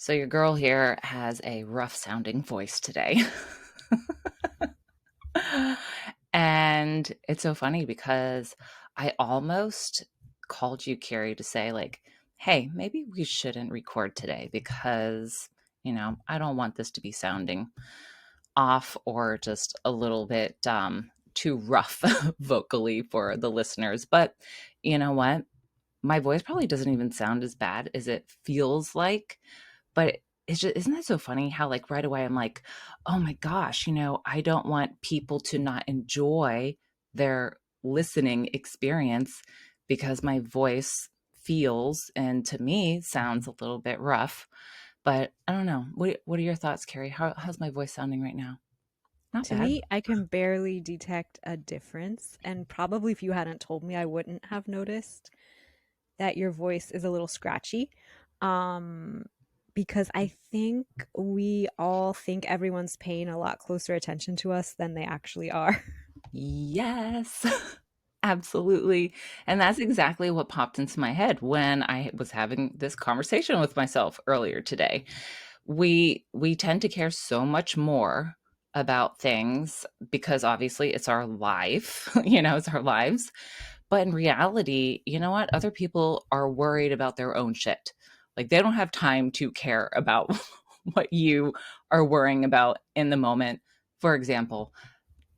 So your girl here has a rough sounding voice today. And it's so funny because I almost called you, Carrie, to say, like, hey, maybe we shouldn't record today because, I don't want this to be sounding off or just a little bit too rough vocally for the listeners. But you know what? My voice probably doesn't even sound as bad as it feels like, but it's just, isn't that so funny how, like, right away I'm like, oh my gosh, I don't want people to not enjoy their listening experience because my voice feels and to me sounds a little bit rough. But I don't know. What are your thoughts, Carrie? How's my voice sounding right now? Not To bad. me, I can barely detect a difference. And probably if you hadn't told me, I wouldn't have noticed that your voice is a little scratchy. Um, because I think we all think everyone's paying a lot closer attention to us than they actually are. Yes. Absolutely. And that's exactly what popped into my head when I was having this conversation with myself earlier today. We tend to care so much more about things because obviously it's our life, it's our lives. But in reality, you know what? Other people are worried about their own shit. Like they don't have time to care about what you are worrying about in the moment. For example,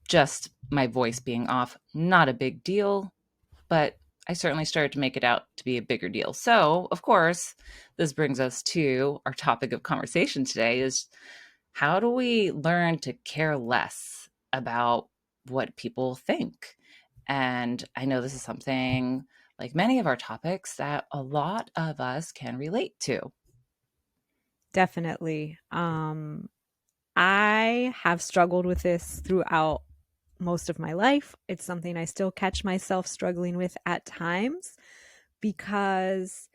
just my voice being off, not a big deal, but I certainly started to make it out to be a bigger deal. So, of course, this brings us to our topic of conversation today is how do we learn to care less about what people think? And I know this is something like many of our topics that a lot of us can relate to. Definitely. I have struggled with this throughout most of my life. It's something I still catch myself struggling with at times because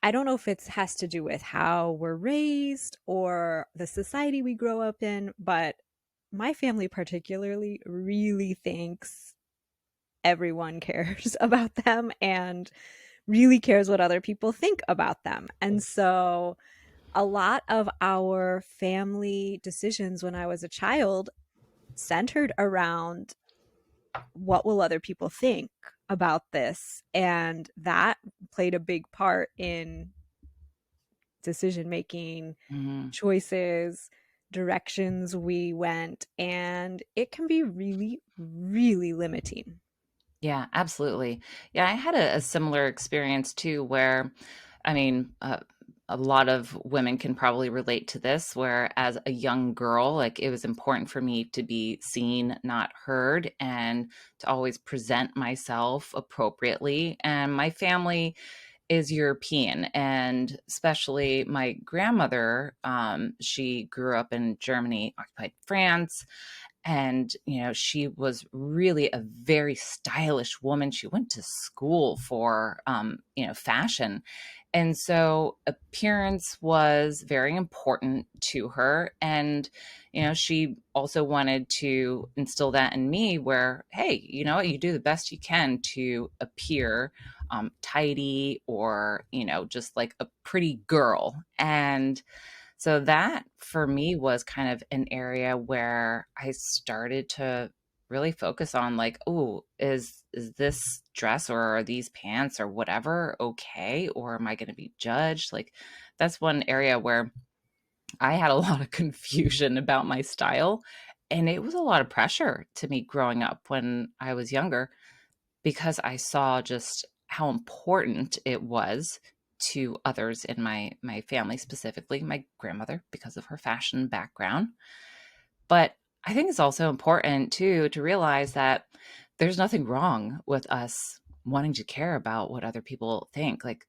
I don't know if it has to do with how we're raised or the society we grow up in, but my family particularly really thinks everyone cares about them and really cares what other people think about them. And so a lot of our family decisions when I was a child centered around what will other people think about this, and that played a big part in decision making, Mhm. choices, directions we went, and it can be really, really limiting. Yeah, absolutely. Yeah, I had a similar experience too, where, I mean, a lot of women can probably relate to this, where as a young girl, like it was important for me to be seen, not heard, and to always present myself appropriately. And my family is European, and especially my grandmother, she grew up in Germany, occupied France, and she was really a very stylish woman. She went to school for fashion, and so appearance was very important to her. And she also wanted to instill that in me, where, hey, you know what, you do the best you can to appear tidy, or just like a pretty girl. And so that for me was kind of an area where I started to really focus on, like, oh, is this dress or are these pants or whatever okay, or am I going to be judged? Like that's one area where I had a lot of confusion about my style, and it was a lot of pressure to me growing up when I was younger because I saw just how important it was to others in my family, specifically my grandmother, because of her fashion background. But I think it's also important too to realize that there's nothing wrong with us wanting to care about what other people think. Like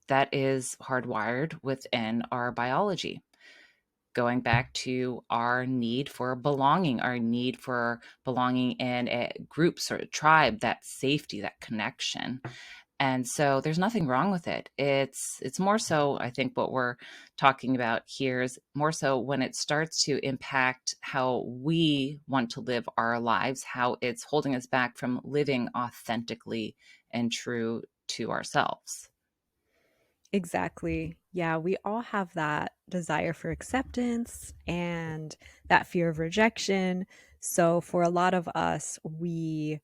that is hardwired within our biology, going back to our need for belonging, our need for belonging in a groups or a tribe, that safety, that connection. And so there's nothing wrong with it. It's more so, I think what we're talking about here is more so when it starts to impact how we want to live our lives, how it's holding us back from living authentically and true to ourselves. Exactly. Yeah, we all have that desire for acceptance and that fear of rejection. So for a lot of us, we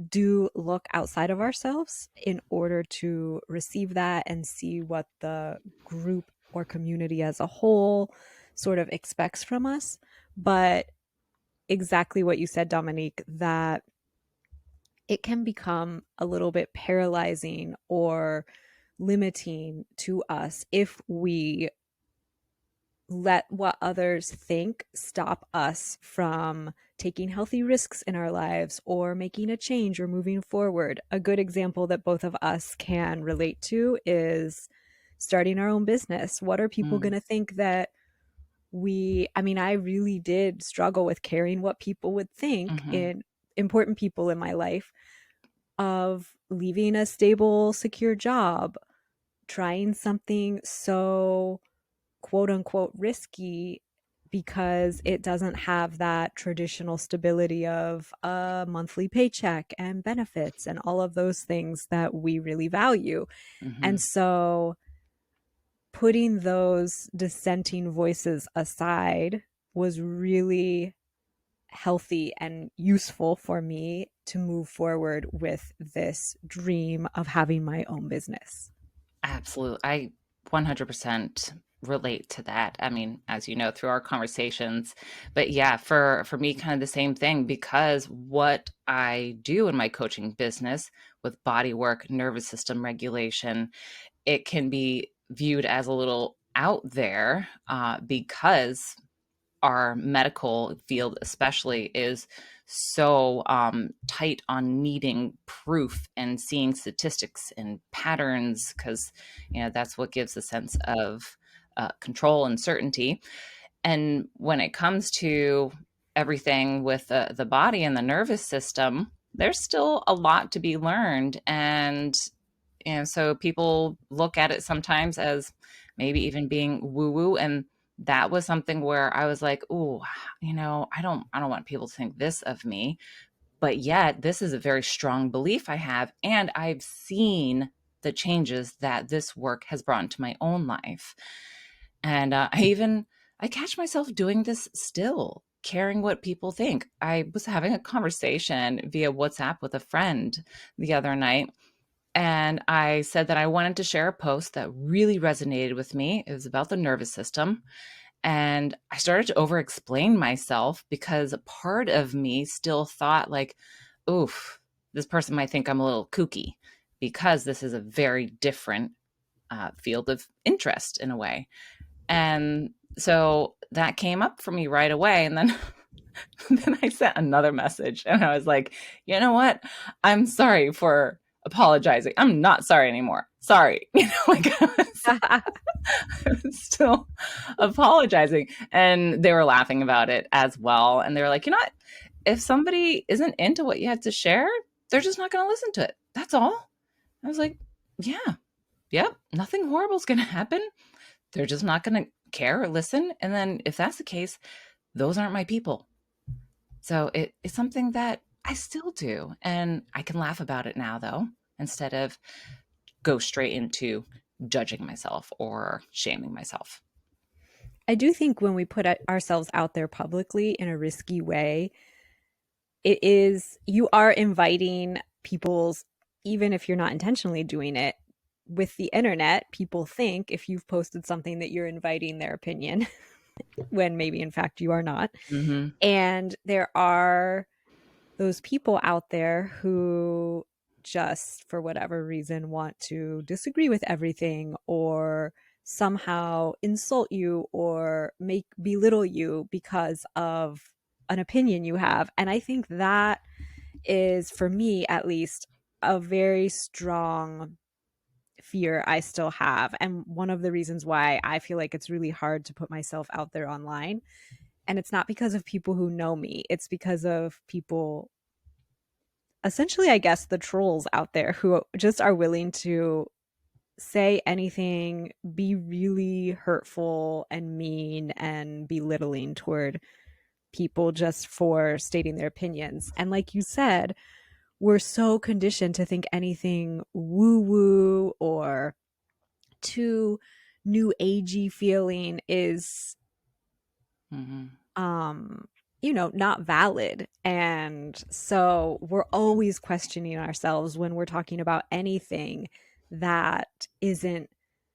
do look outside of ourselves in order to receive that and see what the group or community as a whole sort of expects from us. But exactly what you said, Dominique, that it can become a little bit paralyzing or limiting to us if we let what others think stop us from taking healthy risks in our lives or making a change or moving forward. A good example that both of us can relate to is starting our own business. What are people Mm, going to think that I mean, I really did struggle with caring what people would think mhm, in important people in my life of leaving a stable, secure job, trying something so quote unquote risky because it doesn't have that traditional stability of a monthly paycheck and benefits and all of those things that we really value. And mhm. so putting those dissenting voices aside was really healthy and useful for me to move forward with this dream of having my own business. Absolutely. I 100% relate to that. I mean, as you know, through our conversations. But yeah, for me kind of the same thing because what I do in my coaching business with body work, nervous system regulation, it can be viewed as a little out there because our medical field especially is so tight on needing proof and seeing statistics and patterns because that's what gives a sense of control and certainty. And when it comes to everything with the body and the nervous system, there's still a lot to be learned. And so people look at it sometimes as maybe even being woo woo. And that was something where I was like, oh, I don't want people to think this of me. But yet, this is a very strong belief I have. And I've seen the changes that this work has brought into my own life. And I catch myself doing this still, caring what people think. I was having a conversation via WhatsApp with a friend the other night, and I said that I wanted to share a post that really resonated with me. It was about the nervous system. And I started to over explain myself because a part of me still thought, like, oof, this person might think I'm a little kooky because this is a very different field of interest in a way. And so that came up for me right away. And then then I sent another message and I was like, you know what? I'm sorry for apologizing. I'm not sorry anymore. Sorry. Like I was still apologizing. And they were laughing about it as well. And they were like, you know what? If somebody isn't into what you had to share, they're just not going to listen to it. That's all. I was like, yeah, yep, nothing horrible is going to happen. They're just not going to care or listen. And then if that's the case, those aren't my people. So it's something that I still do. And I can laugh about it now, though, instead of go straight into judging myself or shaming myself. I do think when we put ourselves out there publicly in a risky way, you are inviting people's, even if you're not intentionally doing it, with the internet, people think if you've posted something that you're inviting their opinion when maybe in fact you are not. Mm-hmm. And there are those people out there who just for whatever reason want to disagree with everything or somehow insult you or make belittle you because of an opinion you have. And I think that is, for me at least, a very strong fear I still have. And one of the reasons why I feel like it's really hard to put myself out there online. And it's not because of people who know me, it's because of people, essentially, I guess, the trolls out there who just are willing to say anything, be really hurtful and mean and belittling toward people just for stating their opinions. And like you said, we're so conditioned to think anything woo woo or too new agey feeling is Mhm. um not valid. And so we're always questioning ourselves when we're talking about anything that isn't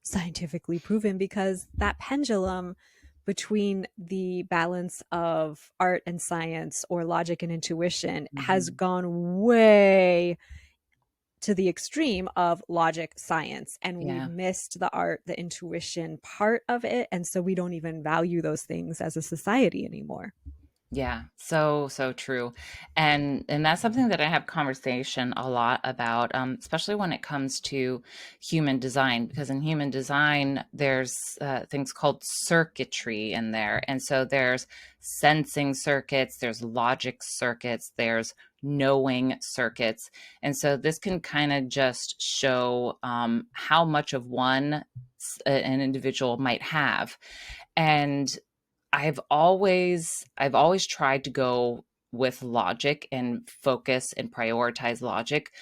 scientifically proven, because that pendulum between the balance of art and science or logic and intuition has Mhm. gone way to the extreme of logic science, and we've Yeah. missed the art, the intuition part of it, and so we don't even value those things as a society anymore. Yeah, so so true, and that's something that I have conversation a lot about, especially when it comes to human design. Because in human design, there's things called circuitry in there, and so there's sensing circuits, there's logic circuits, there's knowing circuits, and so this can kind of just show how much of one an individual might have, and I've always tried to go with logic and focus and prioritize logic,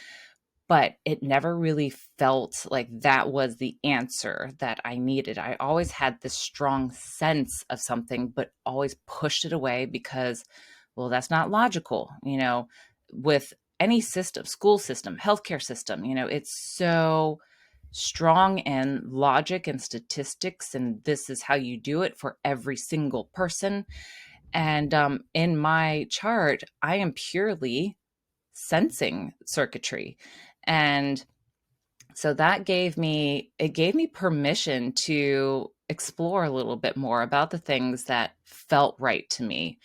but it never really felt like that was the answer that I needed. I always had this strong sense of something, but always pushed it away because, well, that's not logical, with any system, school system, healthcare system, it's so strong in logic and statistics, and this is how you do it for every single person. And in my chart, I am purely sensing circuitry. And so it gave me permission to explore a little bit more about the things that felt right to me.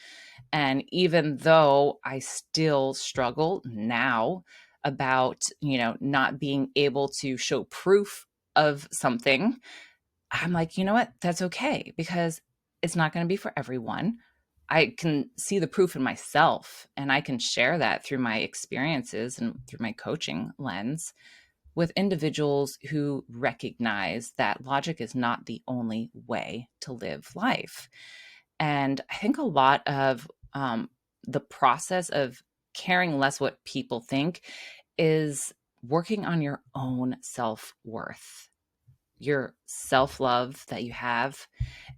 And even though I still struggle now about, not being able to show proof of something, I'm like, you know what? That's okay because it's not going to be for everyone. I can see the proof in myself and I can share that through my experiences and through my coaching lens with individuals who recognize that logic is not the only way to live life. And I think a lot of the process of caring less what people think is working on your own self worth, your self love that you have,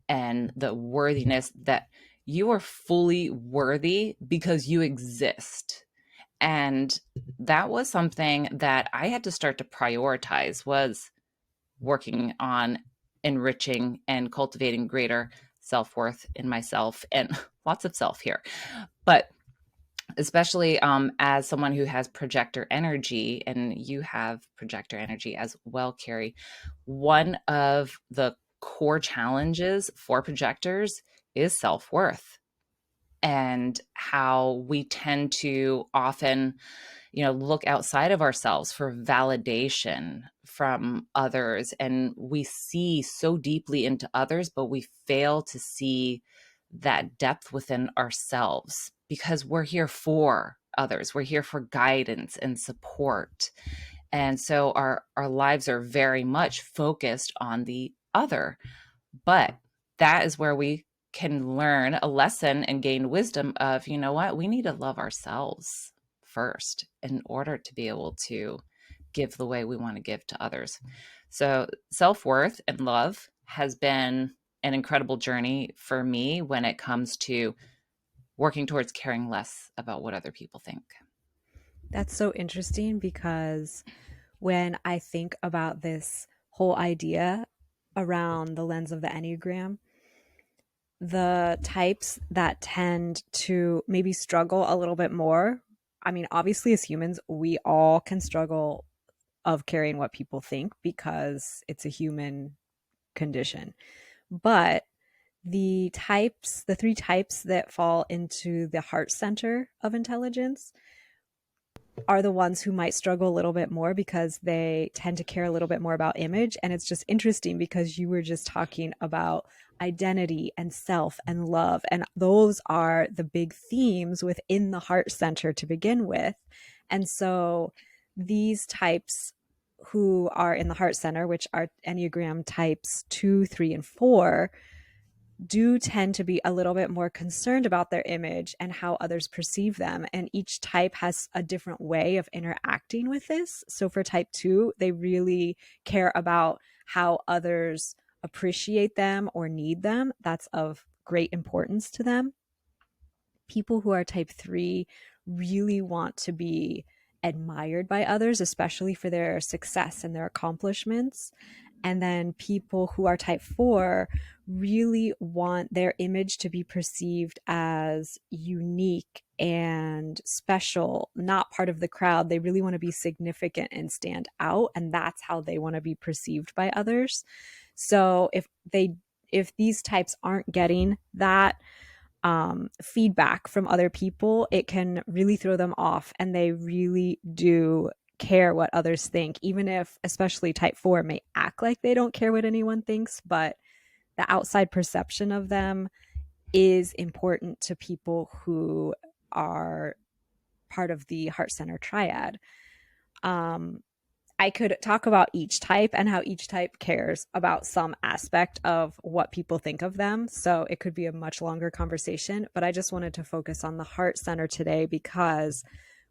and the worthiness that you are fully worthy because you exist. And that was something that I had to start to prioritize, was working on enriching and cultivating greater self-worth in myself, and lots of self here. But especially as someone who has projector energy, and you have projector energy as well, Karrie, one of the core challenges for projectors is self-worth, and how we tend to often look outside of ourselves for validation from others. And we see so deeply into others, but we fail to see that depth within ourselves because we're here for others. We're here for guidance and support. And so our lives are very much focused on the other. But that is where we can learn a lesson and gain wisdom of, you know what, we need to love ourselves first in order to be able to give the way we want to give to others. So, self worth and love has been an incredible journey for me when it comes to working towards caring less about what other people think. That's so interesting, because when I think about this whole idea around the lens of the Enneagram, the types that tend to maybe struggle a little bit more. I mean, obviously, as humans, we all can struggle of caring what people think because it's a human condition. But the three types that fall into the heart center of intelligence are the ones who might struggle a little bit more because they tend to care a little bit more about image. And it's just interesting because you were just talking about identity and self and love. And those are the big themes within the heart center to begin with. And so these types who are in the heart center, which are Enneagram types 2, 3, and 4, do tend to be a little bit more concerned about their image and how others perceive them. And each type has a different way of interacting with this. So for type 2, they really care about how others appreciate them or need them, that's of great importance to them. People who are type 3 really want to be admired by others, especially for their success and their accomplishments. And then people who are type 4 really want their image to be perceived as unique and special, not part of the crowd. They really want to be significant and stand out. And that's how they want to be perceived by others. So if these types aren't getting that feedback from other people, it can really throw them off, and they really do care what others think, even if, especially type 4, may act like they don't care what anyone thinks, but the outside perception of them is important to people who are part of the heart center triad. Um, I could talk about each type and how each type cares about some aspect of what people think of them. So it could be a much longer conversation, but I just wanted to focus on the heart center today because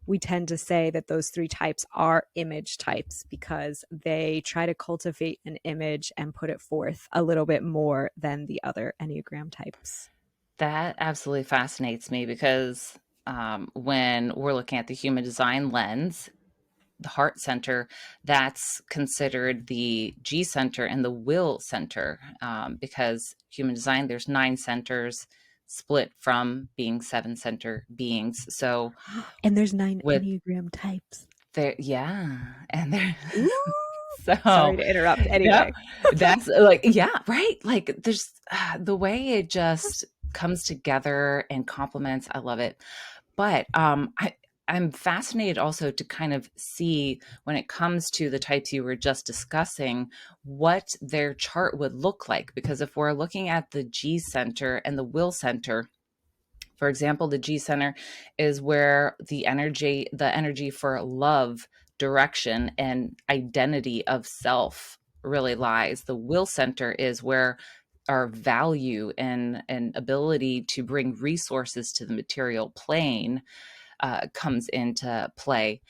we tend to say that those three types are image types because they try to cultivate an image and put it forth a little bit more than the other Enneagram types. That absolutely fascinates me because when we're looking at the human design lens, the heart center, that's considered the G center and the will center, because human design, there's 9 centers split from being 7 center beings. So And there's 9 with Enneagram types. there, yeah, and there, Ooh. Sorry so to interrupt. yep, Anyway. that's like, yeah, right. Like there's the way it just comes together and complements. I love it. But I'm fascinated also to kind of see when it comes to the types you were just discussing, what their chart would look like. Because if we're looking at the G center and the will center, for example, the G center is where the energy for love, direction, and identity of self really lies. The will center is where our value and ability to bring resources to the material plane comes into play.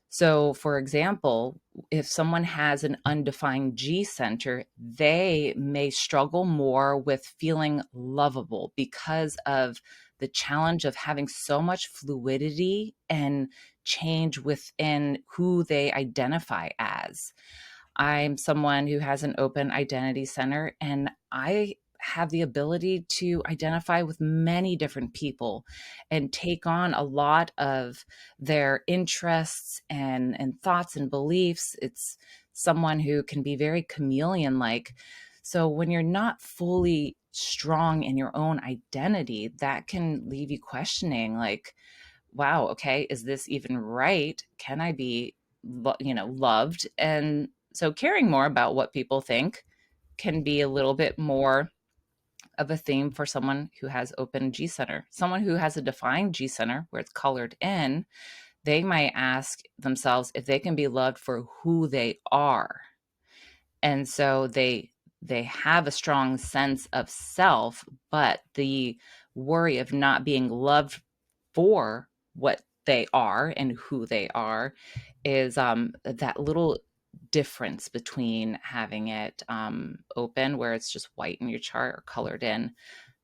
So, for example, if someone has an undefined G center, they may struggle more with feeling lovable because of the challenge of having so much fluidity and change within who they identify as. I'm someone who has an open identity center, and I have the ability to identify with many different people and take on a lot of their interests and thoughts and beliefs. It's someone who can be very chameleon like. So when you're not fully strong in your own identity, that can leave you questioning, like, wow, okay, is this even right? Can I be loved? And so caring more about what people think can be a little bit more of a theme for someone who has open G center. Someone who has a defined G center where it's colored in, they might ask themselves if they can be loved for who they are. And so they have a strong sense of self, but the worry of not being loved for what they are and who they are is that little difference between having it open where it's just white in your chart or colored in.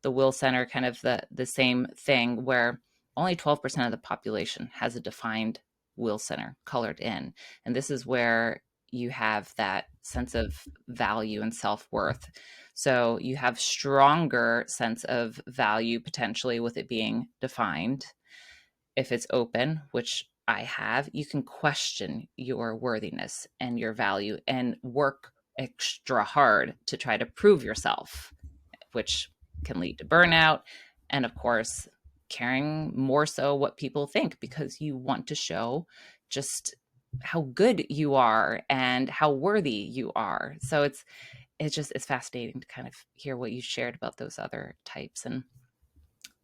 The will center, kind of the same thing, where only 12% of the population has a defined will center colored in. And this is where you have that sense of value and self-worth. So you have stronger sense of value potentially with it being defined. If it's open, which I have, you can question your worthiness and your value and work extra hard to try to prove yourself, which can lead to burnout. And of course, caring more so what people think because you want to show just how good you are and how worthy you are. So it's fascinating to kind of hear what you shared about those other types and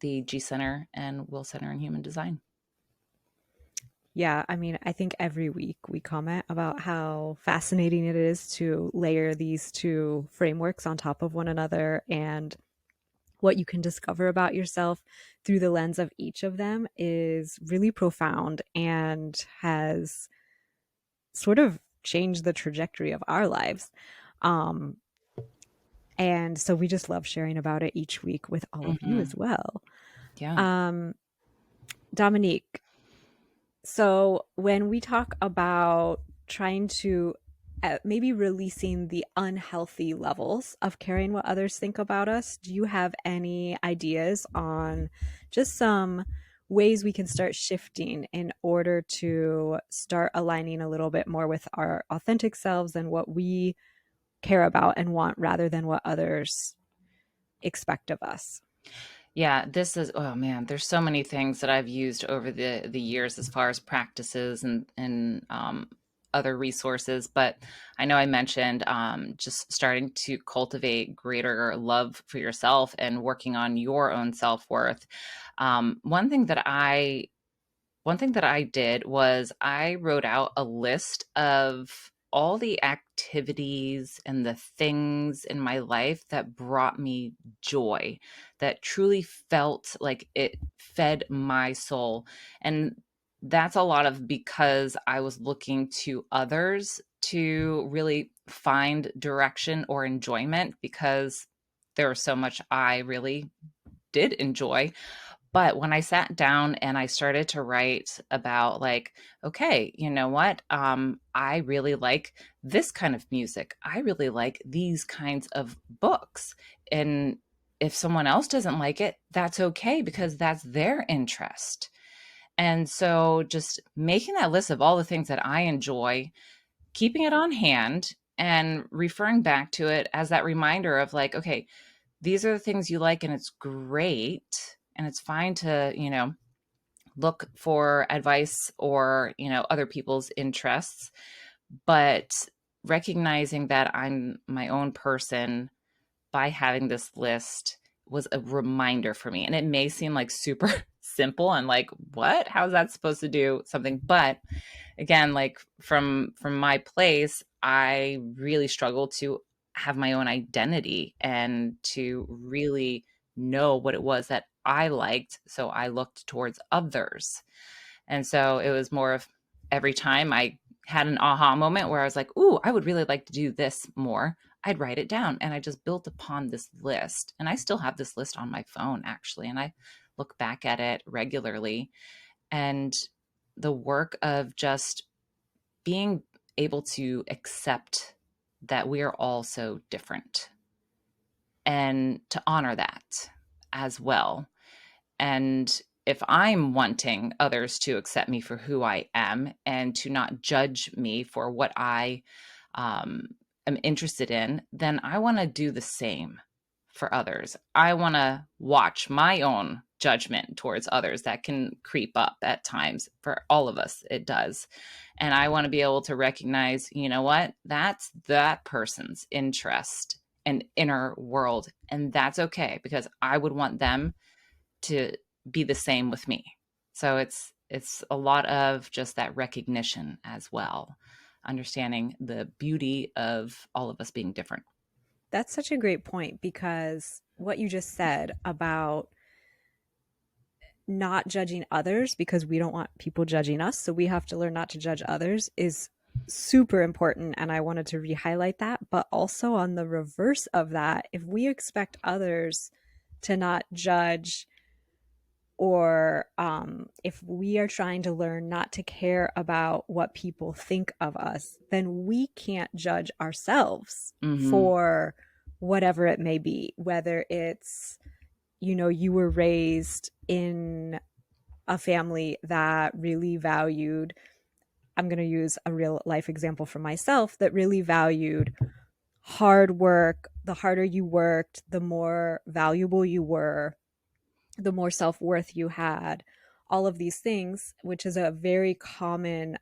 the G center and will center in human design. Yeah, I mean, I think every week we comment about how fascinating it is to layer these two frameworks on top of one another, and what you can discover about yourself through the lens of each of them is really profound and has sort of changed the trajectory of our lives. Um, And so we just love sharing about it each week with all of you Hmm. as well. Yeah. Um, Dominique, so when we talk about trying to maybe releasing the unhealthy levels of caring what others think about us, do you have any ideas on just some ways we can start shifting in order to start aligning a little bit more with our authentic selves and what we care about and want rather than what others expect of us? Yeah, this is, oh man, there's so many things that I've used over the years as far as practices and other resources. But I know I mentioned just starting to cultivate greater love for yourself and working on your own self-worth. One thing that I did was I wrote out a list of all the activities and the things in my life that brought me joy, that truly felt like it fed my soul. And that's a lot of because I was looking to others to really find direction or enjoyment because there was so much I really did enjoy. But when I sat down and I started to write about like, okay, you know what? I really like this kind of music. I really like these kinds of books. And if someone else doesn't like it, that's okay because that's their interest. And so just making that list of all the things that I enjoy, keeping it on hand and referring back to it as that reminder of like, okay, these are the things you like and it's great and it's fine to, look for advice or, other people's interests, but recognizing that I'm my own person by having this list was a reminder for me. And it may seem like super simple and like, what? How's that supposed to do something? But again, like from my place, I really struggled to have my own identity and to really know what it was that I liked, so I looked towards others. And so it was more of every time I had an aha moment where I was like, "Ooh, I would really like to do this more." I'd write it down and I just built upon this list. And I still have this list on my phone actually, and I look back at it regularly. And the work of just being able to accept that we are all so different and to honor that as well. And if I'm wanting others to accept me for who I am and to not judge me for what I am interested in, then I want to do the same for others. I want to watch my own judgment towards others that can creep up at times. For all of us, it does. And I want to be able to recognize, you know what? That's that person's interest and inner world. And that's okay because I would want them to be the same with me. So it's a lot of just that recognition as well, understanding the beauty of all of us being different. That's such a great point because what you just said about not judging others because we don't want people judging us. So we have to learn not to judge others is super important. And I wanted to re highlight that. But also on the reverse of that, if we expect others to not judge, or if we are trying to learn not to care about what people think of us, then we can't judge ourselves Mm-hmm. for whatever it may be, whether it's, you were raised in a family that really valued, I'm going to use a real life example for myself, that really valued hard work. The harder you worked, the more valuable you were, the more self worth you had, all of these things, which is a very common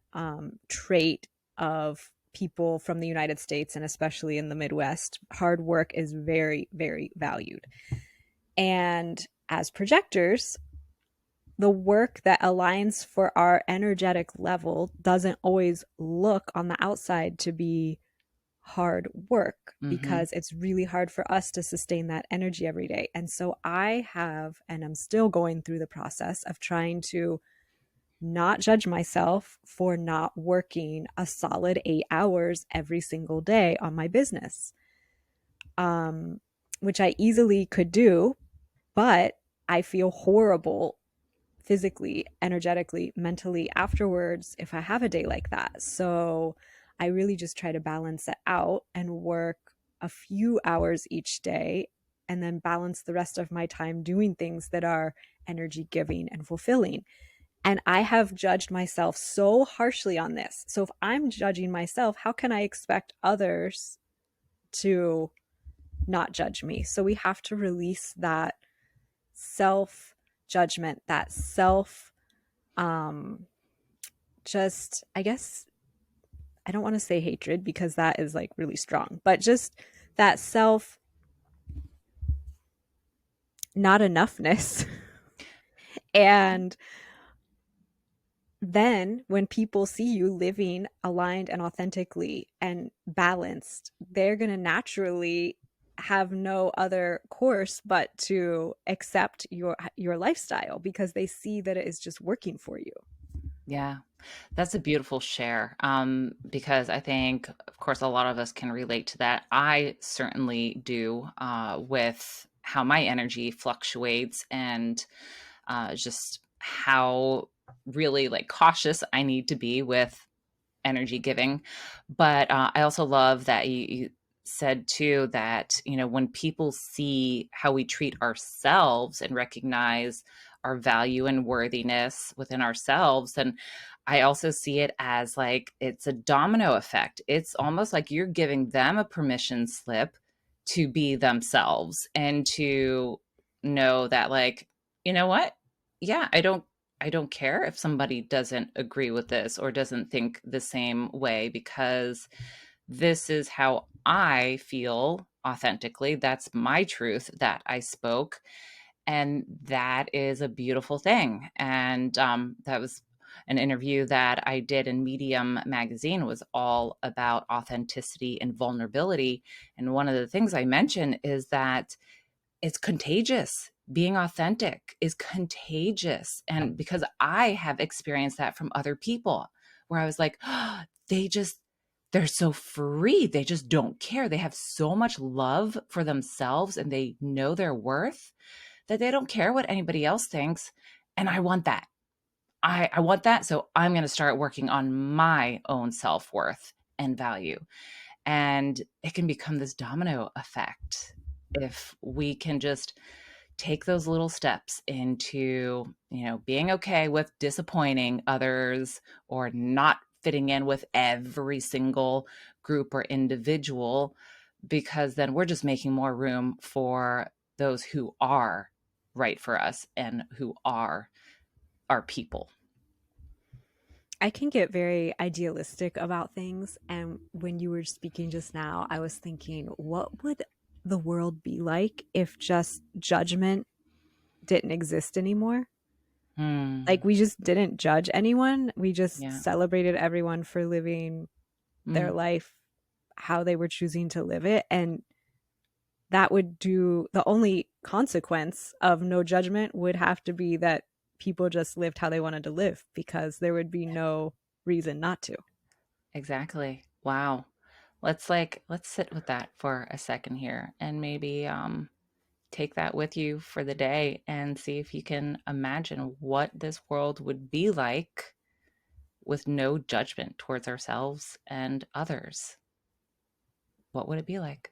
trait of people from the United States and especially in the Midwest. Hard work is very, very valued. And as projectors, the work that aligns for our energetic level doesn't always look on the outside to be hard work Mm-hmm. because it's really hard for us to sustain that energy every day. And so I have, and I'm still going through the process of trying to not judge myself for not working a solid 8 hours every single day on my business. which I easily could do, but I feel horrible physically, energetically, mentally afterwards if I have a day like that. So I really just try to balance it out and work a few hours each day and then balance the rest of my time doing things that are energy giving and fulfilling. And I have judged myself so harshly on this. So if I'm judging myself, how can I expect others to not judge me? So we have to release that self judgment, that self um just I guess I don't want to say hatred because that is like really strong, but just that self not enoughness. And then when people see you living aligned and authentically and balanced, they're going to naturally have no other course but to accept your lifestyle because they see that it is just working for you. Yeah, that's a beautiful share. Because I think, of course, a lot of us can relate to that. I certainly do, with how my energy fluctuates and just how really like cautious I need to be with energy giving. But I also love that you said too that, you know, when people see how we treat ourselves and recognize our value and worthiness within ourselves, then I also see it as like it's a domino effect. It's almost like you're giving them a permission slip to be themselves and to know that, like, you know what? Yeah, I don't care if somebody doesn't agree with this or doesn't think the same way, because this is how I feel authentically. That's my truth that I spoke. And that is a beautiful thing. And that was an interview that I did in Medium magazine, was all about authenticity and vulnerability. And one of the things I mentioned is that it's contagious. Being authentic is contagious. And because I have experienced that from other people, where I was like, oh, they're so free. They just don't care. They have so much love for themselves and they know their worth that they don't care what anybody else thinks. And I want that. I want that. So I'm going to start working on my own self worth and value. And it can become this domino effect if we can just take those little steps into, you know, being okay with disappointing others or not fitting in with every single group or individual, because then we're just making more room for those who are right for us and who are our people. I can get very idealistic about things. And when you were speaking just now, I was thinking, what would the world be like if just judgment didn't exist anymore? Like, Hmm. we just didn't judge anyone. We just Yeah. celebrated everyone for living their Mm. life how they were choosing to live it. And that would do the only consequence of no judgment would have to be that people just lived how they wanted to live because there would be no reason not to. Exactly. Wow. Let's sit with that for a second here and maybe take that with you for the day and see if you can imagine what this world would be like with no judgment towards ourselves and others. What would it be like?